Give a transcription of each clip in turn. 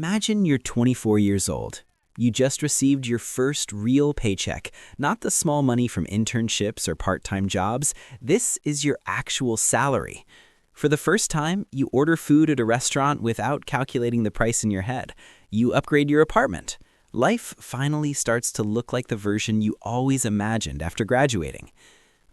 Imagine you're 24 years old. You just received your first real paycheck, not the small money from internships or part-time jobs. This is your actual salary. For the first time, you order food at a restaurant without calculating the price in your head. You upgrade your apartment. Life finally starts to look like the version you always imagined after graduating.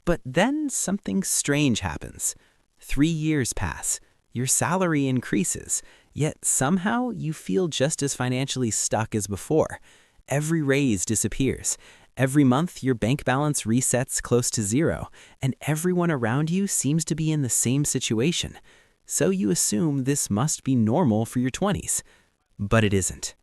But then something strange happens. 3 years pass. Your salary increases, yet somehow you feel just as financially stuck as before. Every raise disappears. Every month your bank balance resets close to zero, and everyone around you seems to be in the same situation. So you assume this must be normal for your 20s. But it isn't.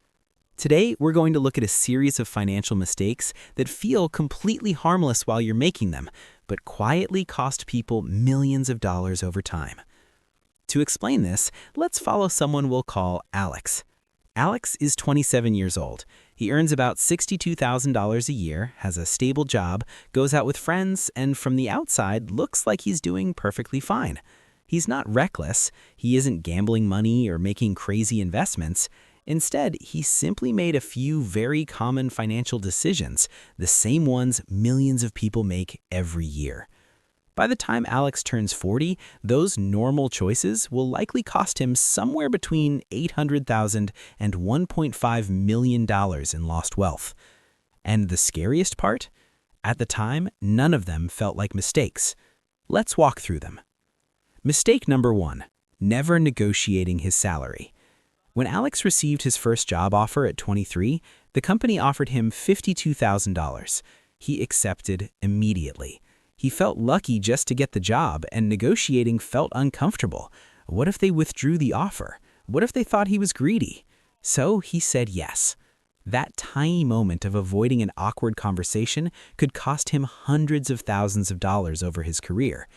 Today, we're going to look at a series of financial mistakes that feel completely harmless while you're making them, but quietly cost people millions of dollars over time. To explain this, let's follow someone we'll call Alex. Alex is 27 years old. He earns about $62,000 a year, has a stable job, goes out with friends, and from the outside looks like he's doing perfectly fine. He's not reckless. He isn't gambling money or making crazy investments. Instead, he simply made a few very common financial decisions, the same ones millions of people make every year. By the time Alex turns 40, those normal choices will likely cost him somewhere between $800,000 and $1.5 million in lost wealth. And the scariest part? At the time, none of them felt like mistakes. Let's walk through them. Mistake number 1, never negotiating his salary. When Alex received his first job offer at 23, the company offered him $52,000. He accepted immediately. He felt lucky just to get the job, and negotiating felt uncomfortable. What if they withdrew the offer? What if they thought he was greedy? So he said yes. That tiny moment of avoiding an awkward conversation could cost him hundreds of thousands of dollars over his career.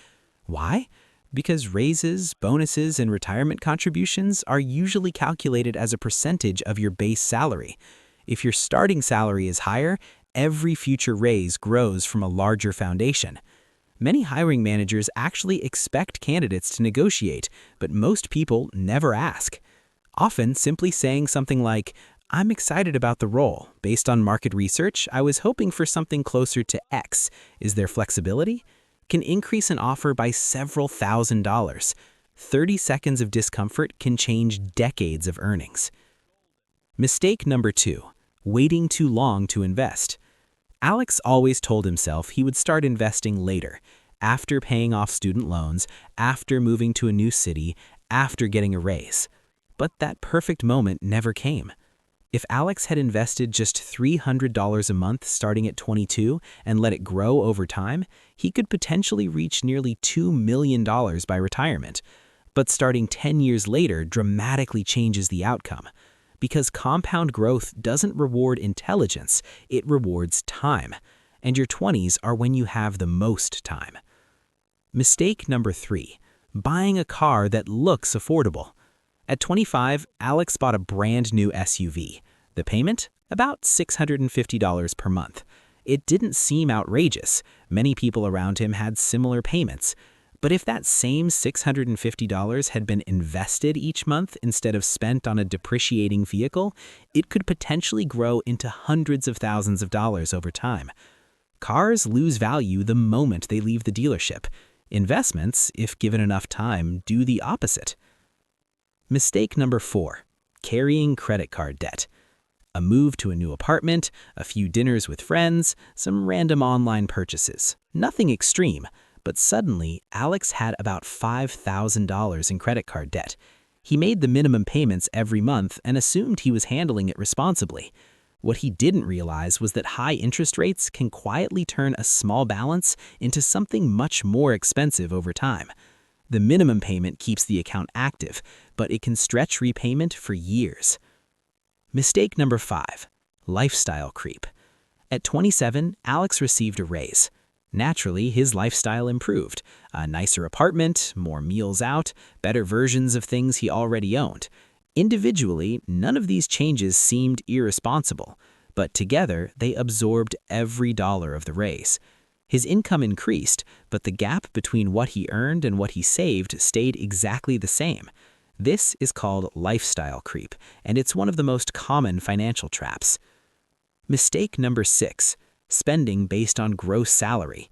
Why? Because raises, bonuses, and retirement contributions are usually calculated as a percentage of your base salary. If your starting salary is higher, every future raise grows from a larger foundation. Many hiring managers actually expect candidates to negotiate, but most people never ask. Often simply saying something like, "I'm excited about the role. Based on market research, I was hoping for something closer to X. Is there flexibility?" can increase an offer by several $1,000s. 30 seconds of discomfort can change decades of earnings. Mistake number 2, waiting too long to invest. Alex always told himself he would start investing later, after paying off student loans, after moving to a new city, after getting a raise. But that perfect moment never came. If Alex had invested just $300 a month starting at 22 and let it grow over time, he could potentially reach nearly $2 million by retirement. But starting 10 years later dramatically changes the outcome. Because compound growth doesn't reward intelligence, it rewards time. And your 20s are when you have the most time. Mistake number 3, buying a car that looks affordable. At 25, Alex bought a brand new SUV. The payment? About $650 per month. It didn't seem outrageous. Many people around him had similar payments. But if that same $650 had been invested each month instead of spent on a depreciating vehicle, it could potentially grow into hundreds of thousands of dollars over time. Cars lose value the moment they leave the dealership. Investments, if given enough time, do the opposite. Mistake number 4, carrying credit card debt. A move to a new apartment, a few dinners with friends, some random online purchases. Nothing extreme. But suddenly, Alex had about $5,000 in credit card debt. He made the minimum payments every month and assumed he was handling it responsibly. What he didn't realize was that high interest rates can quietly turn a small balance into something much more expensive over time. The minimum payment keeps the account active, but it can stretch repayment for years. Mistake number 5, lifestyle creep. At 27, Alex received a raise. Naturally, his lifestyle improved. A nicer apartment, more meals out, better versions of things he already owned. Individually, none of these changes seemed irresponsible, but together they absorbed every dollar of the raise. His income increased, but the gap between what he earned and what he saved stayed exactly the same. This is called lifestyle creep, and it's one of the most common financial traps. Mistake number 6, spending based on gross salary.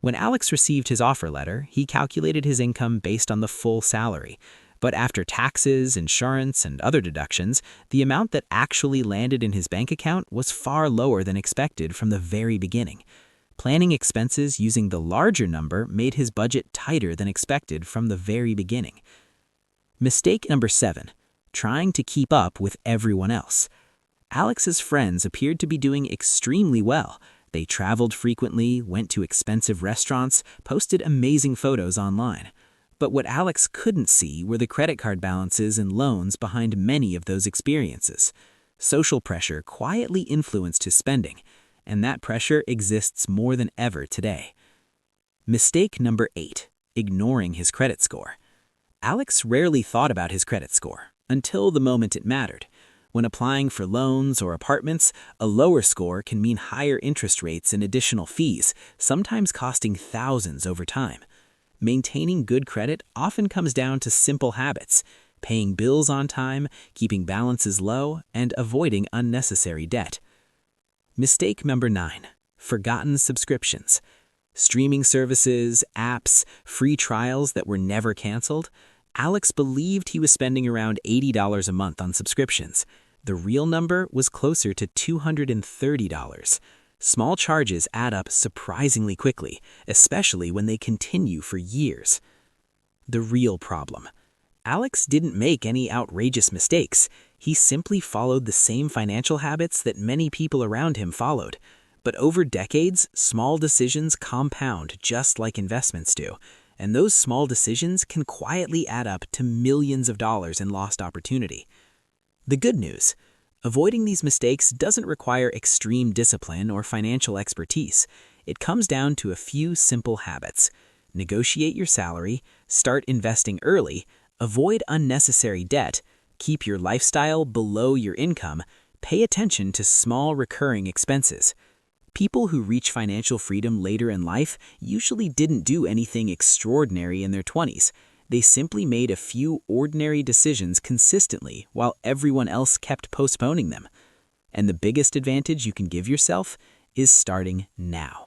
When Alex received his offer letter, he calculated his income based on the full salary. But after taxes, insurance, and other deductions, the amount that actually landed in his bank account was far lower than expected from the very beginning. Planning expenses using the larger number made his budget tighter than expected from the very beginning. Mistake number 7, trying to keep up with everyone else. Alex's friends appeared to be doing extremely well. They traveled frequently, went to expensive restaurants, posted amazing photos online. But what Alex couldn't see were the credit card balances and loans behind many of those experiences. Social pressure quietly influenced his spending, and that pressure exists more than ever today. Mistake number 8, ignoring his credit score. Alex rarely thought about his credit score until the moment it mattered. When applying for loans or apartments, a lower score can mean higher interest rates and additional fees, sometimes costing thousands over time. Maintaining good credit often comes down to simple habits: paying bills on time, keeping balances low, and avoiding unnecessary debt. Mistake number 9, forgotten subscriptions. Streaming services, apps, free trials that were never canceled. Alex believed he was spending around $80 a month on subscriptions. The real number was closer to $230. Small charges add up surprisingly quickly, especially when they continue for years. The real problem. Alex didn't make any outrageous mistakes. He simply followed the same financial habits that many people around him followed. But over decades, small decisions compound just like investments do. And those small decisions can quietly add up to millions of dollars in lost opportunity. The good news: avoiding these mistakes doesn't require extreme discipline or financial expertise. It comes down to a few simple habits. Negotiate your salary, start investing early, avoid unnecessary debt, keep your lifestyle below your income, pay attention to small recurring expenses. People who reach financial freedom later in life usually didn't do anything extraordinary in their 20s. They simply made a few ordinary decisions consistently while everyone else kept postponing them. And the biggest advantage you can give yourself is starting now.